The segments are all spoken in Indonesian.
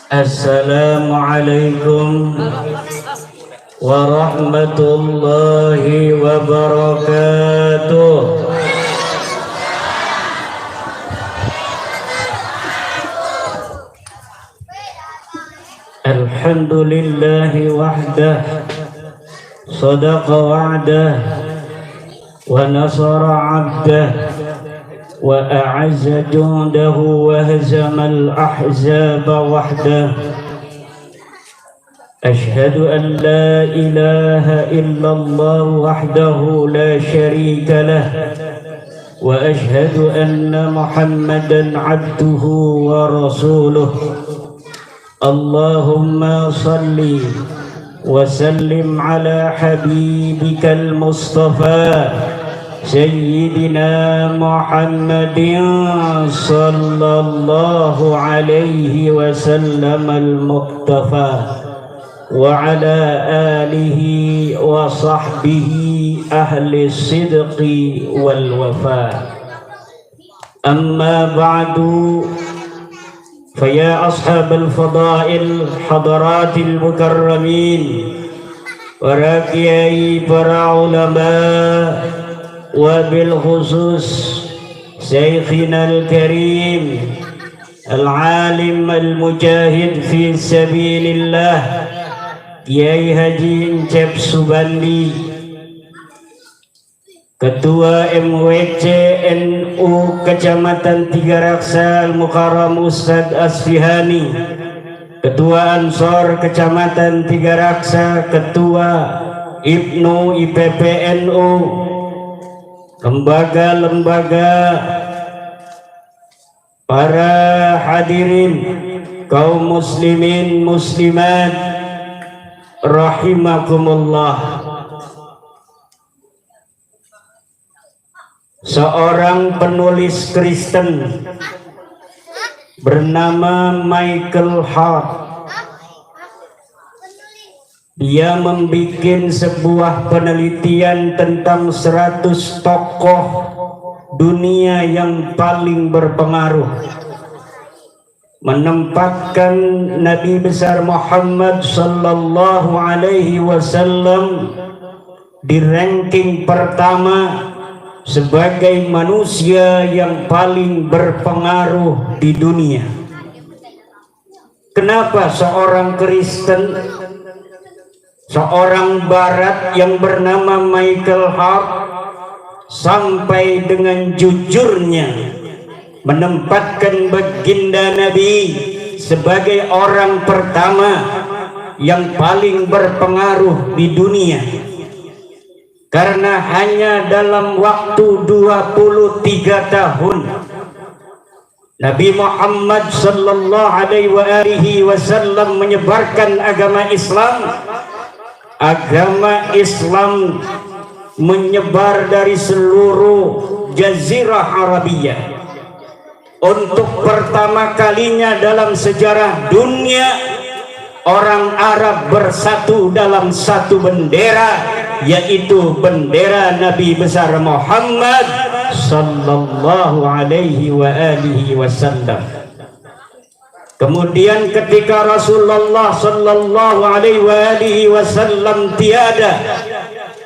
Assalamualaikum warahmatullahi wabarakatuh. Alhamdulillahi wahdah, sadaqa wa'dah, wa nasara 'abdah, wa a'azza jundahu wa hazamal ahzaba wahdah. Ashhadu an la ilaha illallah wahdahu la sharika lah, wa ashhadu anna Muhammadan 'abduhu wa rasuluh. Allahumma salli wa sallim ala habibikal mustafa Sayyidina Muhammadin sallallahu alaihi wasallam al-muqtafa wa ala alihi wa sahbihi ahli sidqi wal wafa. Amma ba'du, faya ashabal fadail hadaratil mukarramin, para kiai, para ulama, wabil khusus Syekhina al-Karim al-alim al-mujahid fi sabilillah Kiai Haji Encep Subandi, Ketua MWC NU Kecamatan Tiga Raksa Al-Mukarram Ustadz Asfihani, Ketua Ansor Kecamatan Tiga Raksa, Ketua Ibnu IPPNU, lembaga-lembaga, para hadirin kaum muslimin muslimat rahimakumullah. Seorang penulis Kristen bernama Michael Hart, dia membuat sebuah penelitian tentang 100 tokoh dunia yang paling berpengaruh, menempatkan Nabi besar Muhammad sallallahu alaihi wasallam di ranking pertama sebagai manusia yang paling berpengaruh di dunia. Kenapa seorang Kristen, seorang Barat yang bernama Michael Hart sampai dengan jujurnya menempatkan baginda Nabi sebagai orang pertama yang paling berpengaruh di dunia? Karena hanya dalam waktu 23 tahun Nabi Muhammad sallallahu alaihi wasallam menyebarkan agama Islam. Agama Islam menyebar dari seluruh Jazirah Arabiyah. Untuk pertama kalinya dalam sejarah dunia, orang Arab bersatu dalam satu bendera, yaitu bendera Nabi besar Muhammad sallallahu alaihi wasallam. Kemudian ketika Rasulullah sallallahu alaihi wasallam tiada,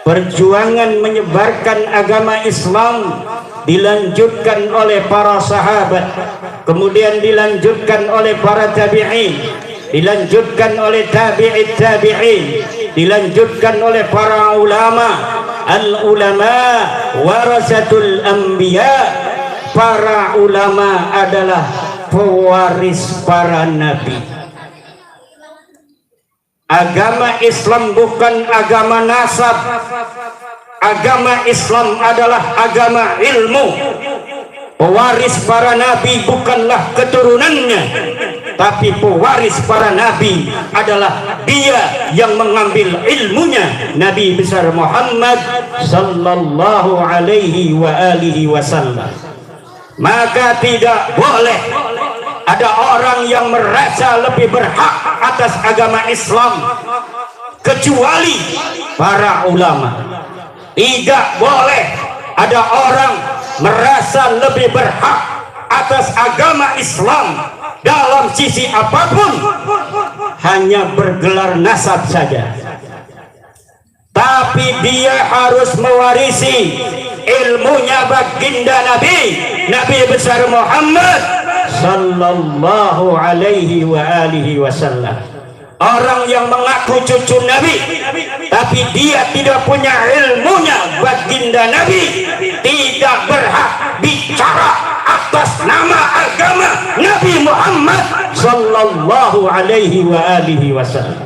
perjuangan menyebarkan agama Islam dilanjutkan oleh para sahabat, kemudian dilanjutkan oleh para tabi'in, dilanjutkan oleh tabi'it tabi'in, dilanjutkan oleh para ulama. Al-ulama warasatul anbiya, para ulama adalah pewaris para nabi. Agama Islam bukan agama nasab, agama Islam adalah agama ilmu. Pewaris para nabi bukanlah keturunannya, tapi pewaris para nabi adalah dia yang mengambil ilmunya, Nabi besar Muhammad sallallahu alaihi wa alihi wasallam. Maka tidak boleh ada orang yang merasa lebih berhak atas agama Islam kecuali para ulama. Tidak boleh ada orang merasa lebih berhak atas agama Islam dalam sisi apapun hanya bergelar nasab saja, tapi dia harus mewarisi ilmunya baginda Nabi besar Muhammad sallallahu alaihi wa alihi wasallam. Orang yang mengaku cucu Nabi tapi dia tidak punya ilmunya baginda Nabi tidak berhak bicara atas nama agama Nabi Muhammad sallallahu alaihi wa alihi wasallam.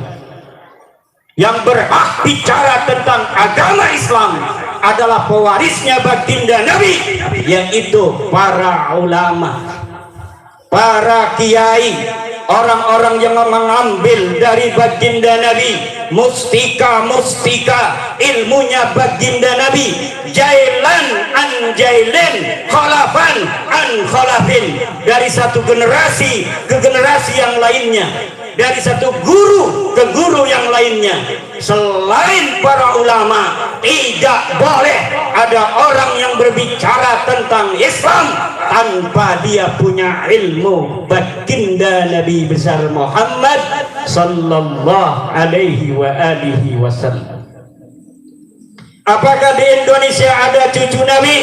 Yang berhak bicara tentang agama Islam adalah pewarisnya baginda Nabi, yaitu para ulama, para kiai, orang-orang yang mengambil dari baginda Nabi mustika ilmunya baginda Nabi, jailan an jailin, khalafan an khalafin, dari satu generasi ke generasi yang lainnya, dari satu guru ke guru yang lainnya. Selain para ulama, tidak boleh ada orang yang berbicara tentang Islam tanpa dia punya ilmu baginda Nabi besar Muhammad sallallahu alaihi wa alihi wasallam. Apakah di Indonesia ada cucu Nabi?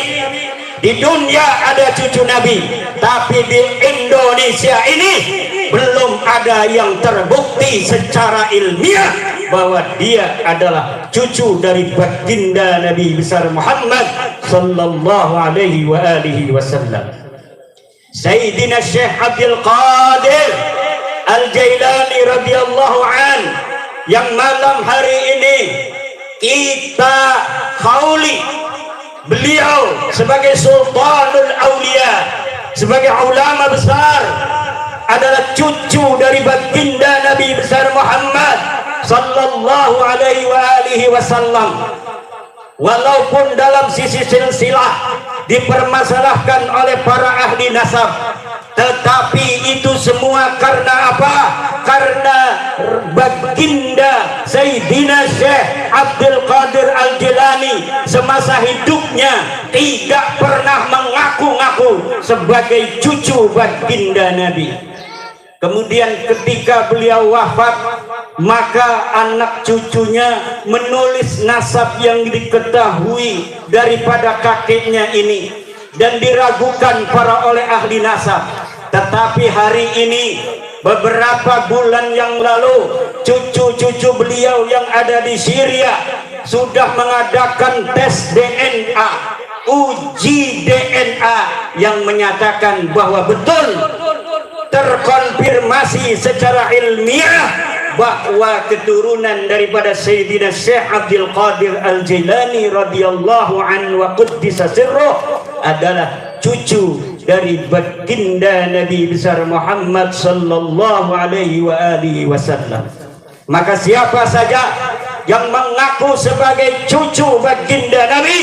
Di dunia ada cucu Nabi, tapi di Indonesia ini belum ada yang terbukti secara ilmiah bahwa dia adalah cucu dari baginda Nabi besar Muhammad sallallahu alaihi wa alihi wasallam. Sayyidina Syekh Abdul Qadir Al-Jailani radhiyallahu an, yang malam hari ini kita hauli beliau sebagai Sultanul Aulia, sebagai ulama besar, adalah cucu dari baginda Nabi besar Muhammad sallallahu alaihi wa alihi wasallam. Walaupun dalam sisi silsilah dipermasalahkan oleh para ahli nasab, tetapi itu semua karena apa? Karena baginda Sayyidina Syekh Abdul Qadir Al-Jilani semasa hidupnya tidak pernah mengaku-ngaku sebagai cucu baginda Nabi. Kemudian ketika beliau wafat, maka anak cucunya menulis nasab yang diketahui daripada kakeknya ini dan diragukan oleh ahli nasab. Tetapi hari ini, beberapa bulan yang lalu, cucu-cucu beliau yang ada di Syria sudah mengadakan tes DNA, uji DNA yang menyatakan bahwa betul, terkonfirmasi secara ilmiah bahwa keturunan daripada Sayyidina Syekh Abdul Qadir Al-Jilani radhiyallahu anhu wa quddisa sirruh adalah cucu dari baginda Nabi besar Muhammad sallallahu alaihi wa alihi wasallam. Maka siapa saja yang mengaku sebagai cucu baginda Nabi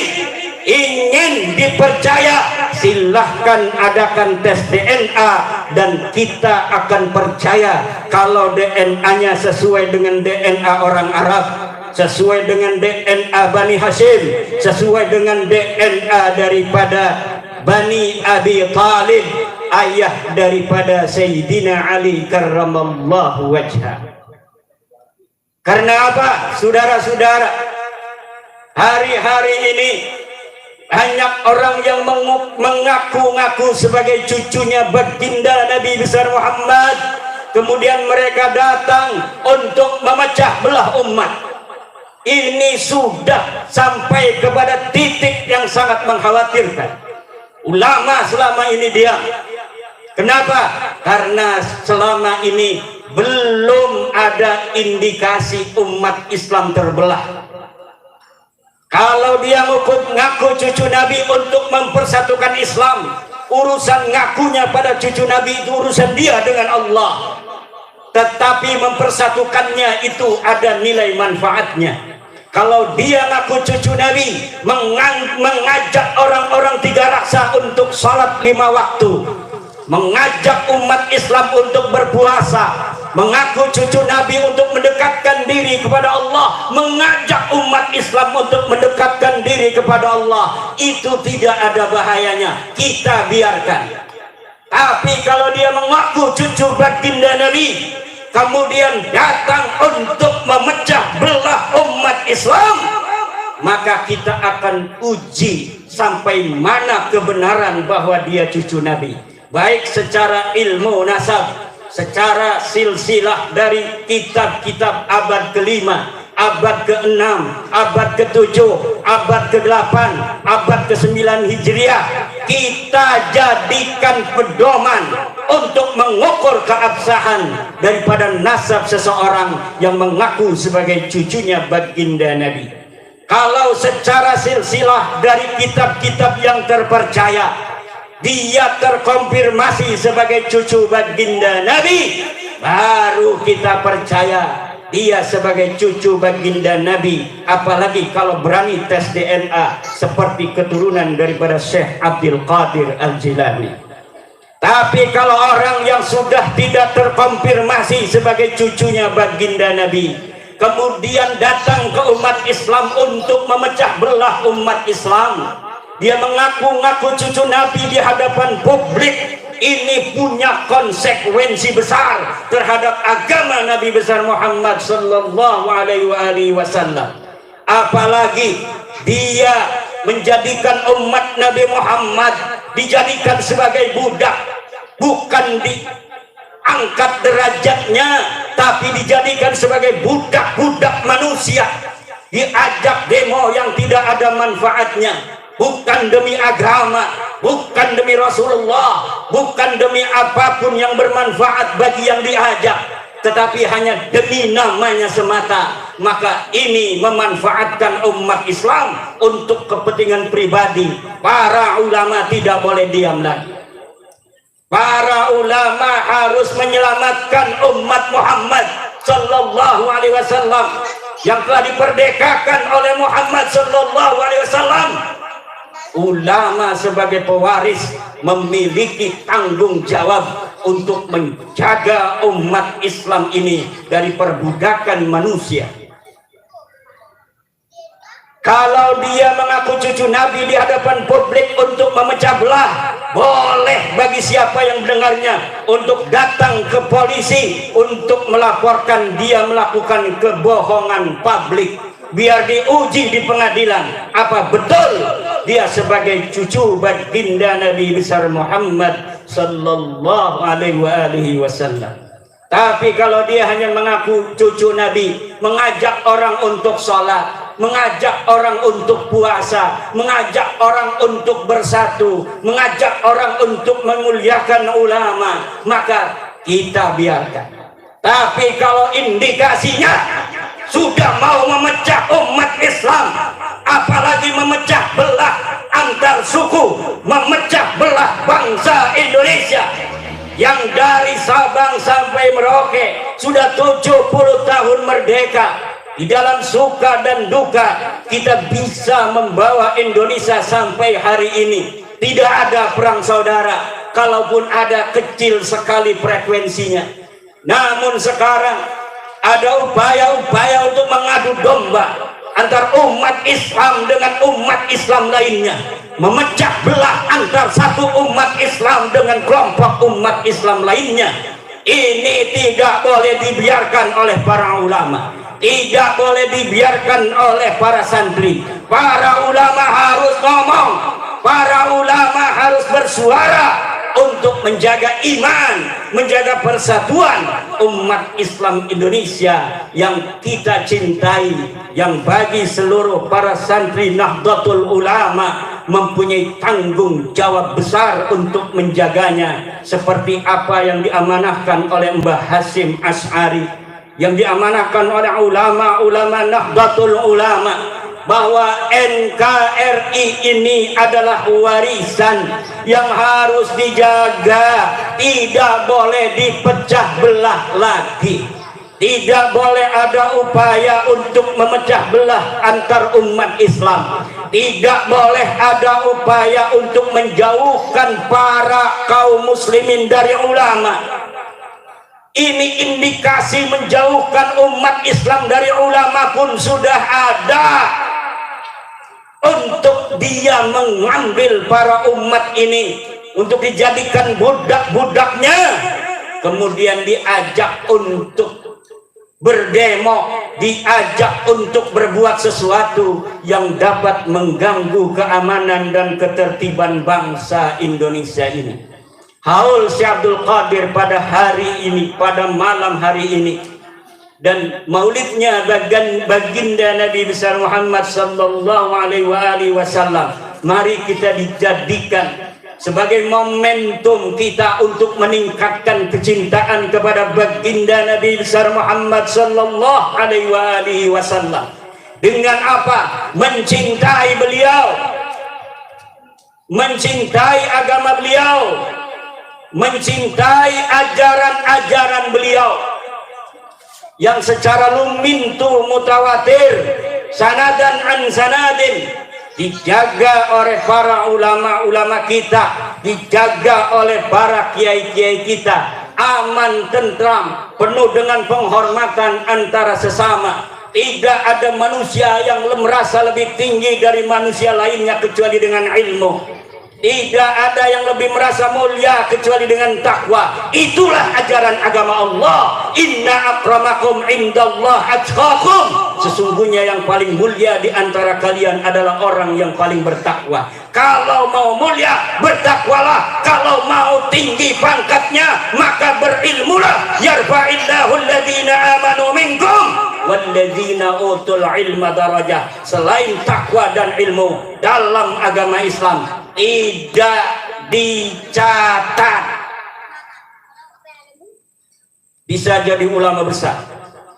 ingin dipercaya, silahkan adakan tes DNA dan kita akan percaya kalau DNA-nya sesuai dengan DNA orang Arab, sesuai dengan DNA Bani Hashim, sesuai dengan DNA daripada Bani Abi Talib, ayah daripada Sayyidina Ali karramallahu wajhah. Karena apa? Saudara-saudara, hari-hari ini banyak orang yang mengaku-ngaku sebagai cucunya baginda Nabi besar Muhammad, kemudian mereka datang untuk memecah belah umat. Ini sudah sampai kepada titik yang sangat mengkhawatirkan. Ulama selama ini diam. Kenapa? Karena selama ini belum ada indikasi umat Islam terbelah. Kalau dia ngaku cucu Nabi untuk mempersatukan Islam, urusan ngakunya pada cucu Nabi itu urusan dia dengan Allah. Tetapi mempersatukannya itu ada nilai manfaatnya. Kalau dia ngaku cucu Nabi, mengajak orang-orang tiga raksa untuk salat 5 waktu, mengajak umat Islam untuk berpuasa, mengaku cucu Nabi untuk mendekatkan diri kepada Allah, mengajak umat Islam untuk mendekatkan diri kepada Allah, itu tidak ada bahayanya, kita biarkan. Tapi kalau dia mengaku cucu baginda Nabi, kemudian datang untuk memecah belah umat Islam, maka kita akan uji sampai mana kebenaran bahwa dia cucu Nabi, baik secara ilmu nasab, secara silsilah dari kitab-kitab abad ke-5, abad ke-6, abad ke-7, abad ke-8, abad ke-9 Hijriah. Kita jadikan pedoman untuk mengukur keabsahan daripada nasab seseorang yang mengaku sebagai cucunya baginda Nabi. Kalau secara silsilah dari kitab-kitab yang terpercaya, dia terkonfirmasi sebagai cucu baginda Nabi, baru kita percaya dia sebagai cucu baginda Nabi. Apalagi kalau berani tes DNA seperti keturunan daripada Syekh Abdul Qadir Al-Jilani. Tapi kalau orang yang sudah tidak terkonfirmasi sebagai cucunya baginda Nabi, kemudian datang ke umat Islam untuk memecah belah umat Islam, dia mengaku-ngaku cucu Nabi di hadapan publik, ini punya konsekuensi besar terhadap agama Nabi besar Muhammad sallallahu alaihi wasallam. Apalagi dia menjadikan umat Nabi Muhammad dijadikan sebagai budak, bukan diangkat derajatnya, tapi dijadikan sebagai budak-budak manusia, diajak demo yang tidak ada manfaatnya, bukan demi agama, bukan demi Rasulullah, bukan demi apapun yang bermanfaat bagi yang diajak, tetapi hanya demi namanya semata. Maka ini memanfaatkan umat Islam untuk kepentingan pribadi. Para ulama tidak boleh diam lagi. Para ulama harus menyelamatkan umat Muhammad sallallahu alaihi wasallam yang telah diperdekakan oleh Muhammad sallallahu alaihi wasallam. Ulama sebagai pewaris memiliki tanggung jawab untuk menjaga umat Islam ini dari perbudakan manusia. Kalau dia mengaku cucu Nabi di hadapan publik untuk memecah belah, boleh bagi siapa yang mendengarnya untuk datang ke polisi untuk melaporkan dia melakukan kebohongan publik, biar diuji di pengadilan apa betul dia sebagai cucu baginda Nabi besar Muhammad sallallahu alaihi wasallam. Tapi kalau dia hanya mengaku cucu Nabi, mengajak orang untuk sholat, mengajak orang untuk puasa, mengajak orang untuk bersatu, mengajak orang untuk memuliakan ulama, maka kita biarkan. Tapi kalau indikasinya sudah mau memecah umat Islam, apalagi memecah belah antar suku, memecah belah bangsa Indonesia yang dari Sabang sampai Merauke sudah 70 tahun merdeka. Di dalam suka dan duka kita bisa membawa Indonesia sampai hari ini. Tidak ada perang saudara, kalaupun ada kecil sekali frekuensinya. Namun sekarang ada upaya-upaya untuk mengadu domba antar umat Islam dengan umat Islam lainnya, memecah belah antar satu umat Islam dengan kelompok umat Islam lainnya. Ini tidak boleh dibiarkan oleh para ulama, tidak boleh dibiarkan oleh para santri. Para ulama harus ngomong, para ulama harus bersuara untuk menjaga iman, menjaga persatuan umat Islam Indonesia yang kita cintai, yang bagi seluruh para santri Nahdlatul Ulama mempunyai tanggung jawab besar untuk menjaganya, seperti apa yang diamanahkan oleh Mbah Hasyim Asy'ari, yang diamanahkan oleh ulama-ulama Nahdlatul Ulama, bahwa NKRI ini adalah warisan yang harus dijaga, tidak boleh dipecah belah lagi. Tidak boleh ada upaya untuk memecah belah antar umat Islam. Tidak boleh ada upaya untuk menjauhkan para kaum muslimin dari ulama. Ini indikasi menjauhkan umat Islam dari ulama pun sudah ada. Untuk dia mengambil para umat ini untuk dijadikan budak-budaknya, kemudian diajak untuk berdemo, diajak untuk berbuat sesuatu yang dapat mengganggu keamanan dan ketertiban bangsa Indonesia ini. Haul Syekh Abdul Qadir pada hari ini, pada malam hari ini, dan maulidnya baginda Nabi besar Muhammad sallallahu alaihi wasallam, mari kita dijadikan sebagai momentum kita untuk meningkatkan kecintaan kepada baginda Nabi besar Muhammad sallallahu alaihi wasallam. Dengan apa? Mencintai beliau, mencintai agama beliau, mencintai ajaran-ajaran beliau yang secara lumintu mutawatir, sanadan an sanadin, dijaga oleh para ulama-ulama kita, dijaga oleh para kiai-kiai kita, aman, tentram, penuh dengan penghormatan antara sesama. Tidak ada manusia yang merasa lebih tinggi dari manusia lainnya kecuali dengan ilmu. Tidak ada yang lebih merasa mulia kecuali dengan takwa. Itulah ajaran agama Allah. Inna akramakum indallah atqakum. Sesungguhnya yang paling mulia di antara kalian adalah orang yang paling bertakwa. Kalau mau mulia, bertakwalah. Kalau mau tinggi pangkatnya, maka berilmulah. Yarfa'illahu alladhina amanu minkum walladzina utul ilma darajah. Selain takwa dan ilmu dalam agama Islam tidak dicatat. Bisa jadi ulama besar,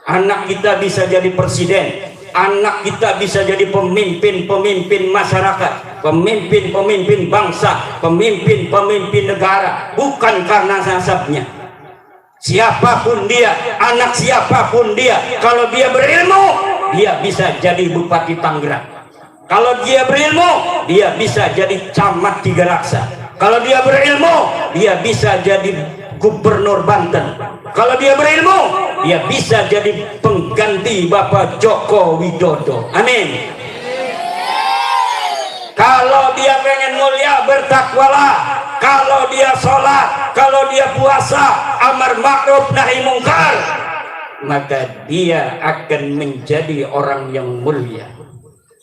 anak kita bisa jadi presiden, anak kita bisa jadi pemimpin-pemimpin masyarakat, pemimpin-pemimpin bangsa, pemimpin-pemimpin negara, bukan karena nasabnya. Siapapun dia, anak siapapun dia, kalau dia berilmu, dia bisa jadi bupati Tangerang. Kalau dia berilmu, dia bisa jadi camat Tiga Raksa. Kalau dia berilmu, dia bisa jadi gubernur Banten. Kalau dia berilmu, dia bisa jadi pengganti Bapak Joko Widodo. Amin. Kalau dia pengen mulia, bertakwalah. Kalau dia sholat, kalau dia puasa, amar ma'ruf nahi mungkar, maka dia akan menjadi orang yang mulia.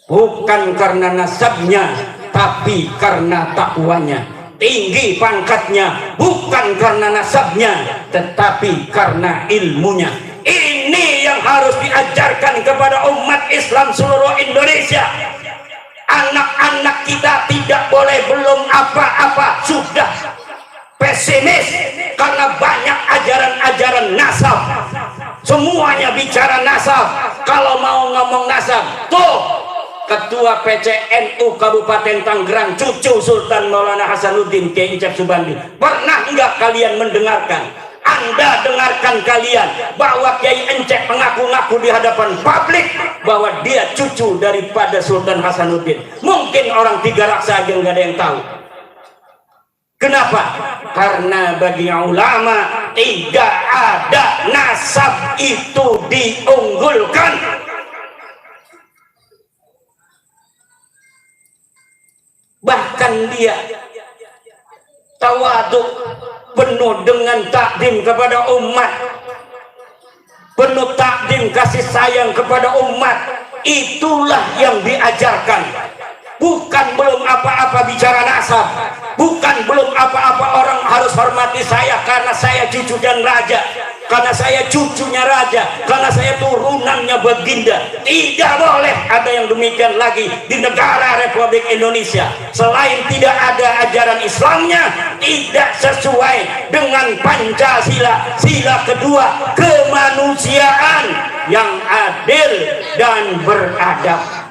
Bukan karena nasabnya, tapi karena takwanya. Tinggi pangkatnya, bukan karena nasabnya, tetapi karena ilmunya. Ini yang harus diajarkan kepada umat Islam seluruh Indonesia. Anak-anak kita tidak boleh belum apa-apa sudah pesimis karena banyak ajaran-ajaran nasab. Semuanya bicara nasab. Kalau mau ngomong nasab, tuh Ketua PCNU Kabupaten Tangerang, cucu Sultan Maulana Hasanuddin Kiai Icap Subandi. Pernah enggak kalian mendengarkan? Anda dengarkan kalian bahwa Kiai Encep mengaku-ngaku di hadapan publik bahwa dia cucu daripada Sultan Hasanuddin. Mungkin orang Tiga Raksa aja nggak ada yang tahu. Kenapa? Karena bagi ulama tidak ada nasab itu diunggulkan. Bahkan dia tawaduk, penuh dengan takdim kepada umat, penuh takdim kasih sayang kepada umat. Itulah yang diajarkan. Bukan belum apa-apa bicara nasab, bukan belum apa-apa orang harus hormati saya karena saya cucu dan raja, karena saya cucunya raja, karena saya turunannya baginda. Tidak boleh ada yang demikian lagi di negara Republik Indonesia. Selain tidak ada ajaran Islamnya, tidak sesuai dengan Pancasila, sila kedua, kemanusiaan yang adil dan beradab.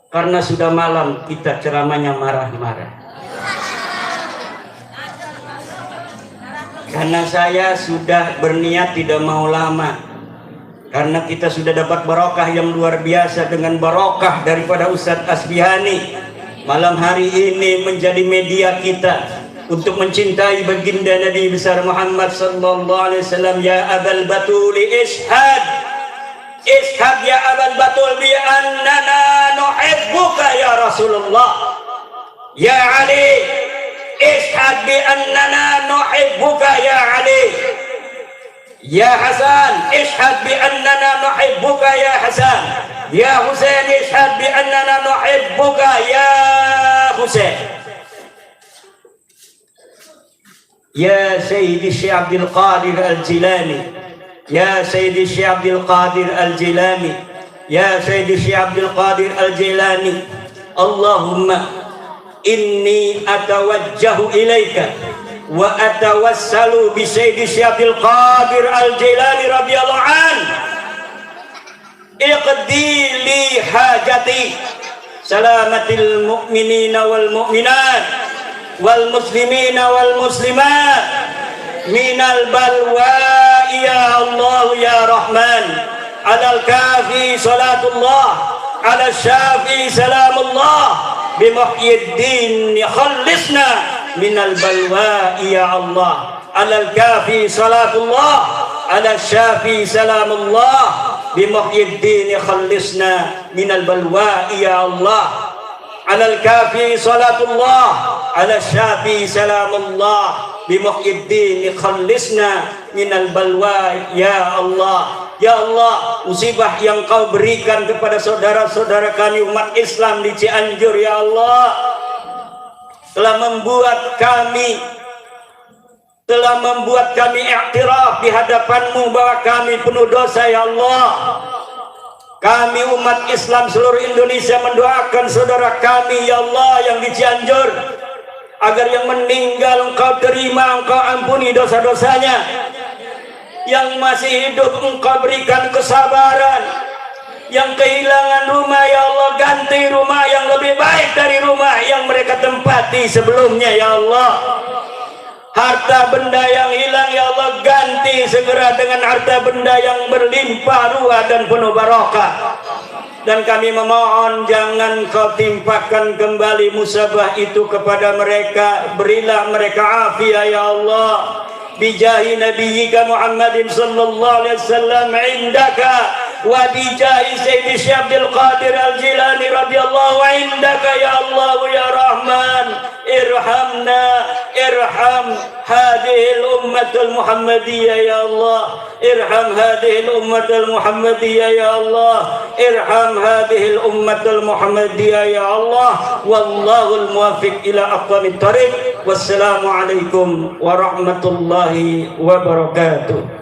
karena sudah malam kita ceramahnya marah-marah. Karena saya sudah berniat tidak mau lama, karena kita sudah dapat barokah yang luar biasa dengan barokah daripada Ustadz Asbihani. Malam hari ini menjadi media kita untuk mencintai baginda Nabi besar Muhammad sallallahu alaihi wasallam. Ya Abal Batul ishhad ya Abal Batul bi annana nuhibbuka ya Rasulullah. Ya Ali ishhad bi annana nuhibbuka ya Ali. Ya Hasan ishhad bi annana nuhibbuka ya Hasan. Ya Husain ishhad bi annana nuhibbuka ya Husain. Ya Sayyidi Syekh Abdul Qadir Al-Jilani, ya Sayyidi Syekh Abdul Qadir Al-Jilani, ya Sayyidi Syekh Abdul Qadir Al-Jilani, Allahumma inni atawajjahu ilaika wa atawassalu bi Sayyidi Syekh Abdul Qadir Al-Jilani radhiyallahu an. Iqdi li hajati salamatil mu'minina wal mu'minat wal muslimina wal muslimat minal balwa ya Allah ya Rahman. Alal kafi salatullah, ala syafi salamullah, bimuhyiddin khallisna minal balwa ya Allah. Alal kafi salatullah, ala syafi salamullah, bimuhyiddin khallisna minal balwa ya Allah. Alal kafi salatullah, ala syafi salamullah, bimuhyiddin khallisna minal balwa ya Allah. Ya Allah, musibah yang Kau berikan kepada saudara-saudara kami umat Islam di Cianjur ya Allah telah membuat kami iktiraf di hadapan-Mu bahwa kami penuh dosa ya Allah. Kami umat Islam seluruh Indonesia mendoakan saudara kami ya Allah yang di Cianjur agar yang meninggal Engkau terima, Engkau ampuni dosa-dosanya. Yang masih hidup Engkau berikan kesabaran. Yang kehilangan rumah ya Allah ganti rumah yang lebih baik dari rumah yang mereka tempati sebelumnya ya Allah. Harta benda yang hilang ya Allah ganti segera dengan harta benda yang berlimpah ruah dan penuh barokah. Dan kami memohon jangan Kau timpakan kembali musabah itu kepada mereka. Berilah mereka afiat ya Allah. Bijahi Nabiyyika Muhammadin sallallahu alaihi wasallam indaka wa bijahi Sayyidi Syekh Abdul Qadir Al-Jilani radhiyallahu indaka ya Allah ya Rahman. Irhamna irham hadhihi al-ummatul Muhammadiyah ya Allah. Irham hadhihi al-ummatul Muhammadiyah ya Allah. Irham hadhihi al-ummatul Muhammadiyah ya Allah. Wallahu al-muwaffiq ila aqwamit thariq. Wassalamu alaikum warahmatullahi wabarakatuh.